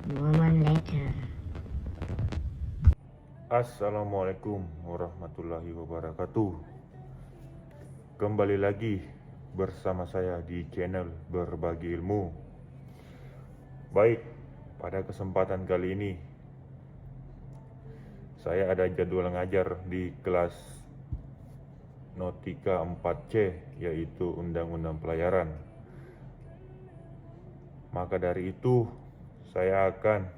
Woman later. Assalamualaikum warahmatullahi wabarakatuh. Kembali lagi bersama saya di channel Berbagi Ilmu. Baik, pada kesempatan kali ini saya ada jadwal ngajar di kelas Notika 4C, yaitu Undang-Undang Pelayaran. Maka dari itu saya akan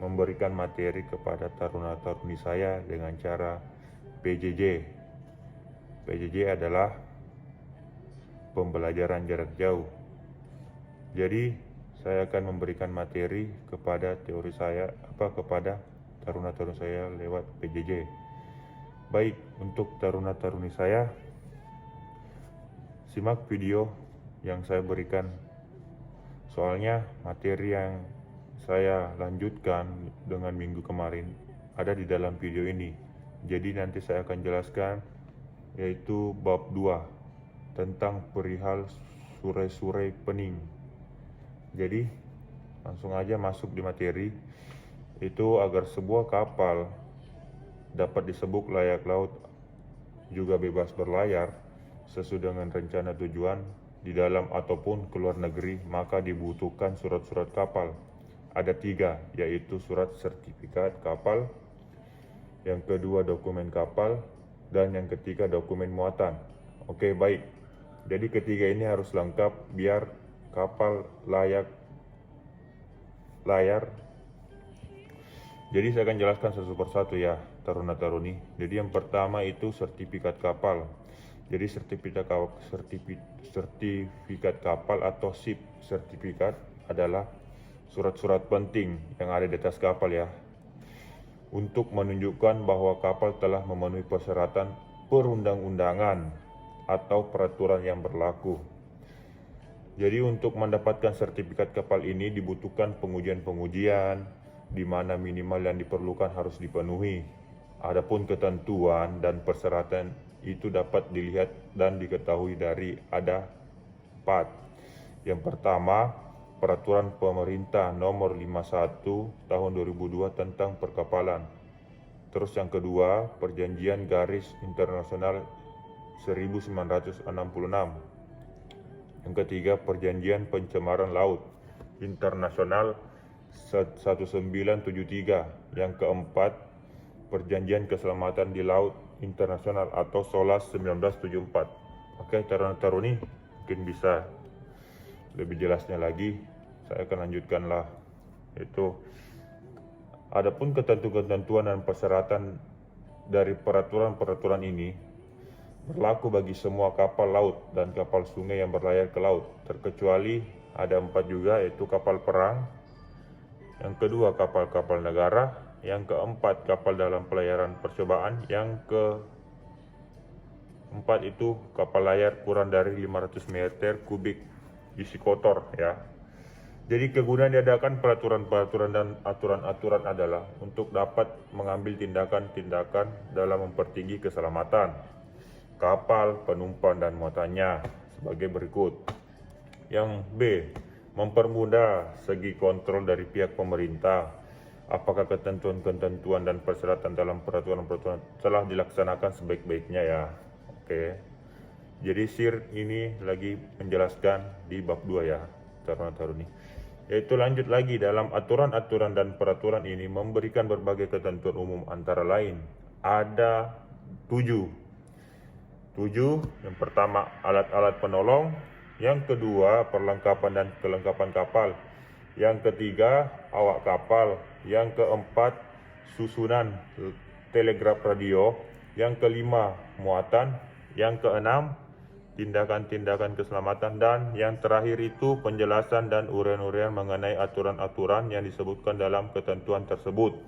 memberikan materi kepada taruna-taruni saya dengan cara PJJ. PJJ adalah pembelajaran jarak jauh. Jadi saya akan memberikan materi kepada kepada taruna-taruni saya lewat PJJ. Baik, untuk taruna-taruni saya, simak video yang saya berikan. Soalnya materi yang saya lanjutkan dengan minggu kemarin ada di dalam video ini. Jadi nanti saya akan jelaskan, yaitu bab 2 tentang perihal surai-surai pening. Jadi langsung aja masuk di materi. Itu agar sebuah kapal dapat disebut layak laut juga bebas berlayar sesuai dengan rencana tujuan di dalam ataupun ke luar negeri, maka dibutuhkan surat-surat kapal. Ada 3, yaitu surat sertifikat kapal, yang kedua dokumen kapal, dan yang ketiga dokumen muatan. Oke, baik. Jadi ketiga ini harus lengkap biar kapal layak layar. Jadi saya akan jelaskan satu persatu ya, taruna-taruni. Jadi yang pertama itu sertifikat kapal. Jadi sertifikat kapal atau SIP sertifikat adalah surat-surat penting yang ada di atas kapal ya, untuk menunjukkan bahwa kapal telah memenuhi persyaratan perundang-undangan atau peraturan yang berlaku. Jadi untuk mendapatkan sertifikat kapal ini dibutuhkan pengujian-pengujian di mana minimal yang diperlukan harus dipenuhi. Adapun ketentuan dan persyaratan itu dapat dilihat dan diketahui dari ada 4. Yang pertama, Peraturan Pemerintah Nomor 51 Tahun 2002 tentang perkapalan. Terus yang kedua, Perjanjian Garis Internasional 1966. Yang ketiga, Perjanjian Pencemaran Laut Internasional 1973. Yang keempat, Perjanjian Keselamatan di Laut Internasional atau SOLAS 1974. Oke, taruna-taruni, mungkin bisa lebih jelasnya lagi saya akan lanjutkanlah. Itu adapun ketentuan dan persyaratan dari peraturan ini berlaku bagi semua kapal laut dan kapal sungai yang berlayar ke laut, terkecuali ada 4 juga, yaitu kapal perang, yang kedua kapal-kapal negara, yang keempat kapal dalam pelayaran percobaan, yang keempat itu kapal layar kurang dari 500 meter kubik isi kotor ya. Jadi kegunaan diadakan peraturan-peraturan dan aturan-aturan adalah untuk dapat mengambil tindakan-tindakan dalam mempertinggi keselamatan kapal, penumpang dan muatannya sebagai berikut. Yang B, mempermudah segi kontrol dari pihak pemerintah apakah ketentuan-ketentuan dan persyaratan dalam peraturan-peraturan telah dilaksanakan sebaik-baiknya ya. Oke. Jadi SIR ini lagi menjelaskan di bab 2 ya, taruna-taruni. Yaitu lanjut lagi, dalam aturan-aturan dan peraturan ini memberikan berbagai ketentuan umum, antara lain ada 7. Yang pertama, alat-alat penolong. Yang kedua, perlengkapan dan kelengkapan kapal. Yang ketiga, awak kapal. Yang keempat, susunan telegraf radio. Yang kelima, muatan. Yang keenam, tindakan-tindakan keselamatan. Dan yang terakhir itu penjelasan dan uraian-uraian mengenai aturan-aturan yang disebutkan dalam ketentuan tersebut.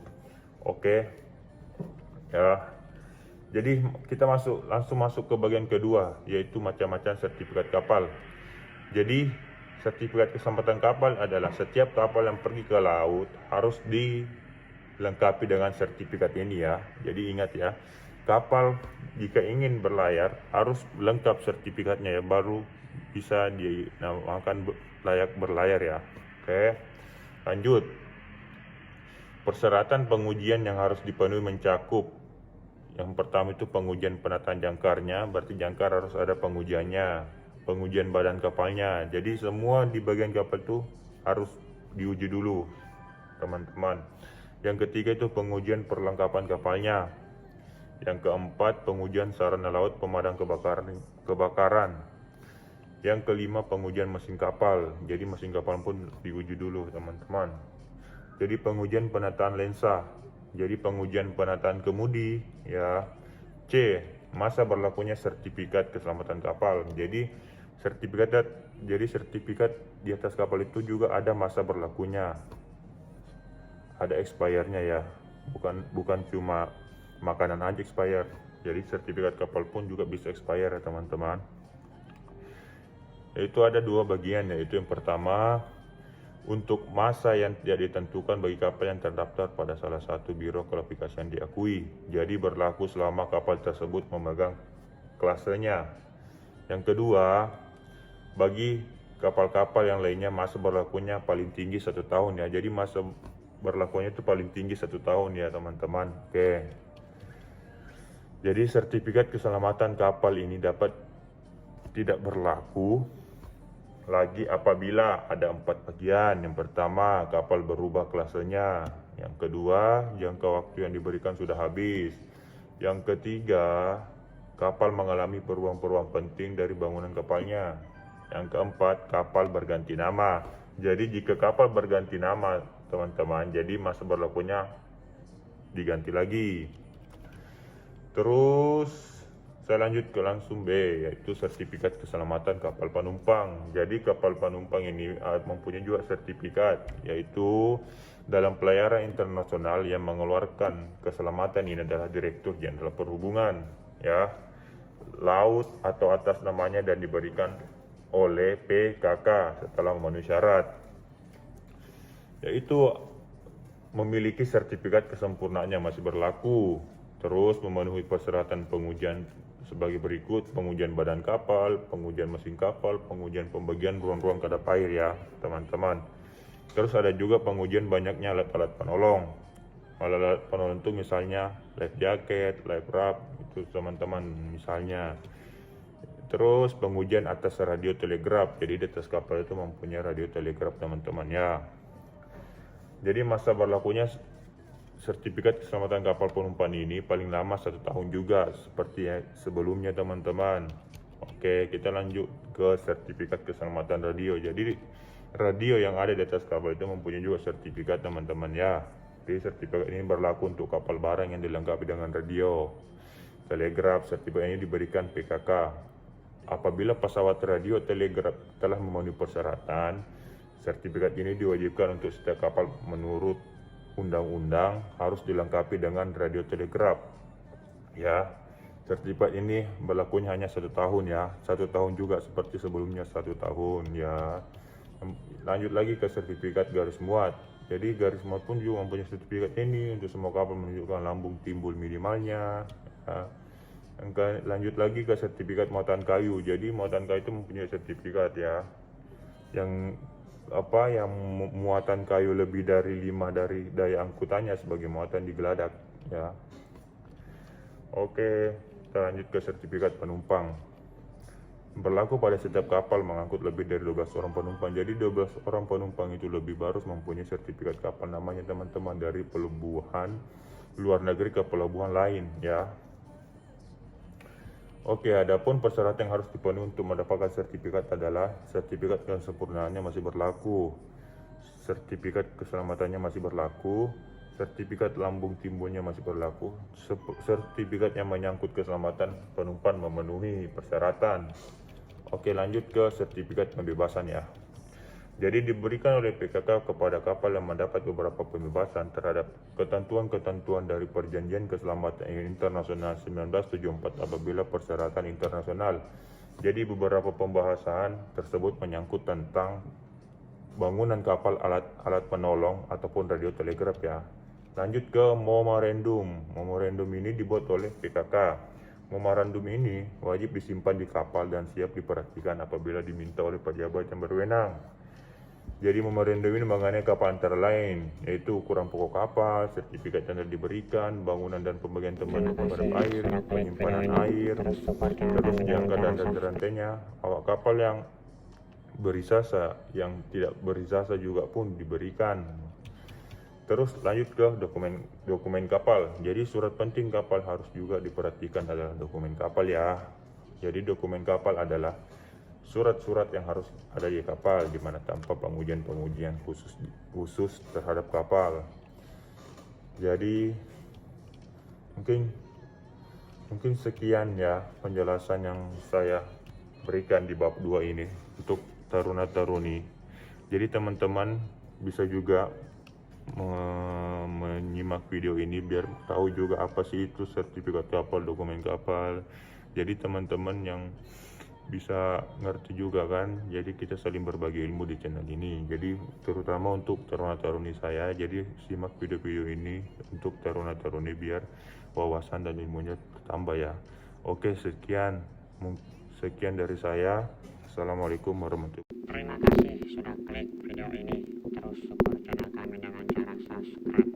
Oke ya. Jadi kita langsung masuk ke bagian kedua, yaitu macam-macam sertifikat kapal. Jadi sertifikat keselamatan kapal adalah setiap kapal yang pergi ke laut harus dilengkapi dengan sertifikat ini ya. Jadi ingat ya, kapal jika ingin berlayar harus lengkap sertifikatnya ya, baru bisa dinamakan layak berlayar ya. Oke, lanjut. Persyaratan pengujian yang harus dipenuhi mencakup, yang pertama itu pengujian penataan jangkarnya, berarti jangkar harus ada pengujiannya, pengujian badan kapalnya. Jadi semua di bagian kapal itu harus diuji dulu, teman-teman. Yang ketiga itu pengujian perlengkapan kapalnya. Yang keempat, pengujian sarana laut pemadam kebakaran. Yang kelima, pengujian mesin kapal. Jadi mesin kapal pun diuji dulu, teman-teman. Jadi pengujian penataan lensa. Jadi pengujian penataan kemudi, ya. C, masa berlakunya sertifikat keselamatan kapal. Jadi sertifikat di atas kapal itu juga ada masa berlakunya. Ada expirednya ya. Bukan cuma makanan aja expired. Jadi sertifikat kapal pun juga bisa expire ya, teman-teman. Itu ada dua bagian, yaitu yang pertama untuk masa yang tidak ditentukan bagi kapal yang terdaftar pada salah satu biro kualifikasi yang diakui. Jadi berlaku selama kapal tersebut memegang klasenya. Yang kedua, bagi kapal-kapal yang lainnya masa berlakunya paling tinggi 1 tahun ya. Jadi masa berlakunya itu paling tinggi 1 tahun ya, teman-teman. Oke. Jadi sertifikat keselamatan kapal ini dapat tidak berlaku lagi apabila ada 4 bagian. Yang pertama, kapal berubah klasenya. Yang kedua, jangka waktu yang diberikan sudah habis. Yang ketiga, kapal mengalami perubahan-perubahan penting dari bangunan kapalnya. Yang keempat, kapal berganti nama. Jadi jika kapal berganti nama, teman-teman, jadi masa berlakunya diganti lagi. Terus saya lanjut ke langsung B, yaitu sertifikat keselamatan kapal penumpang. Jadi kapal penumpang ini mempunyai juga sertifikat, yaitu dalam pelayaran internasional yang mengeluarkan keselamatan ini adalah Direktur Jenderal Perhubungan, ya, laut atau atas namanya, dan diberikan oleh PKK setelah memenuhi syarat, yaitu memiliki sertifikat kesempurnaannya masih berlaku. Terus memenuhi persyaratan pengujian sebagai berikut: pengujian badan kapal, pengujian mesin kapal, pengujian pembagian ruang-ruang kedap air ya, teman-teman. Terus ada juga pengujian banyaknya alat-alat penolong. Alat-alat penolong itu misalnya life jacket, life raft, itu teman-teman misalnya. Terus pengujian atas radio telegraf. Jadi di atas kapal itu mempunyai radio telegraf, teman-teman ya. Jadi masa berlakunya sertifikat keselamatan kapal penumpang ini paling lama 1 tahun juga seperti sebelumnya, teman-teman. Oke, kita lanjut ke sertifikat keselamatan radio. Jadi radio yang ada di atas kapal itu mempunyai juga sertifikat, teman-teman ya. Jadi sertifikat ini berlaku untuk kapal barang yang dilengkapi dengan radio telegraf. Sertifikat ini diberikan PKK. Apabila pesawat radio telegraf telah memenuhi persyaratan, sertifikat ini diwajibkan untuk setiap kapal menurut undang-undang harus dilengkapi dengan radio telegraf ya. Sertifikat ini berlakunya hanya 1 tahun ya, 1 tahun juga seperti sebelumnya 1 tahun ya. Lanjut lagi ke sertifikat garis muat. Jadi garis muat pun juga mempunyai sertifikat ini untuk semua kapal menunjukkan lambung timbul minimalnya ya. Lanjut lagi ke sertifikat muatan kayu. Jadi muatan kayu itu mempunyai sertifikat ya, yang muatan kayu lebih dari 5 dari daya angkutannya sebagai muatan di geladak ya. Oke, kita lanjut ke sertifikat penumpang. Berlaku pada setiap kapal mengangkut lebih dari 12 orang penumpang. Jadi 12 orang penumpang itu lebih harus mempunyai sertifikat kapal namanya, teman-teman, dari pelabuhan luar negeri ke pelabuhan lain ya. Oke, adapun persyaratan yang harus dipenuhi untuk mendapatkan sertifikat adalah sertifikat kesempurnaannya masih berlaku, sertifikat keselamatannya masih berlaku, sertifikat lambung timbulnya masih berlaku, sertifikat yang menyangkut keselamatan penumpang memenuhi persyaratan. Oke, lanjut ke sertifikat pembebasan ya. Jadi diberikan oleh PKK kepada kapal yang mendapat beberapa pembebasan terhadap ketentuan-ketentuan dari Perjanjian Keselamatan Internasional 1974 apabila persyaratan internasional. Jadi beberapa pembahasan tersebut menyangkut tentang bangunan kapal, alat penolong ataupun radio telegraf ya. Lanjut ke memorandum. Memorandum ini dibuat oleh PKK. Memorandum ini wajib disimpan di kapal dan siap diperhatikan apabila diminta oleh pejabat yang berwenang. Jadi memorandum ini mengenai kapal antara lain, yaitu ukuran pokok kapal, sertifikat yang diberikan, bangunan dan pembagian teman pemadam air, penyimpanan air, terus jangka dan rantainya, awak kapal yang berijazah, yang tidak berijazah juga pun diberikan. Terus lanjut ke dokumen kapal. Jadi surat penting kapal harus juga diperhatikan adalah dokumen kapal ya. Jadi dokumen kapal adalah surat-surat yang harus ada di kapal, di mana tanpa pengujian khusus terhadap kapal. Jadi mungkin sekian ya penjelasan yang saya berikan di bab 2 ini untuk taruna-taruni. Jadi teman-teman bisa juga menyimak video ini biar tahu juga apa sih itu sertifikat kapal, dokumen kapal. Jadi teman-teman yang bisa ngerti juga kan, jadi kita saling berbagi ilmu di channel ini. Jadi terutama untuk taruna-taruni saya, jadi simak video-video ini untuk taruna-taruni biar wawasan dan ilmunya bertambah ya. Oke, sekian dari saya. Assalamualaikum warahmatullahi wabarakatuh. Terima kasih sudah klik video ini. Terus support channel kami dengan cara subscribe.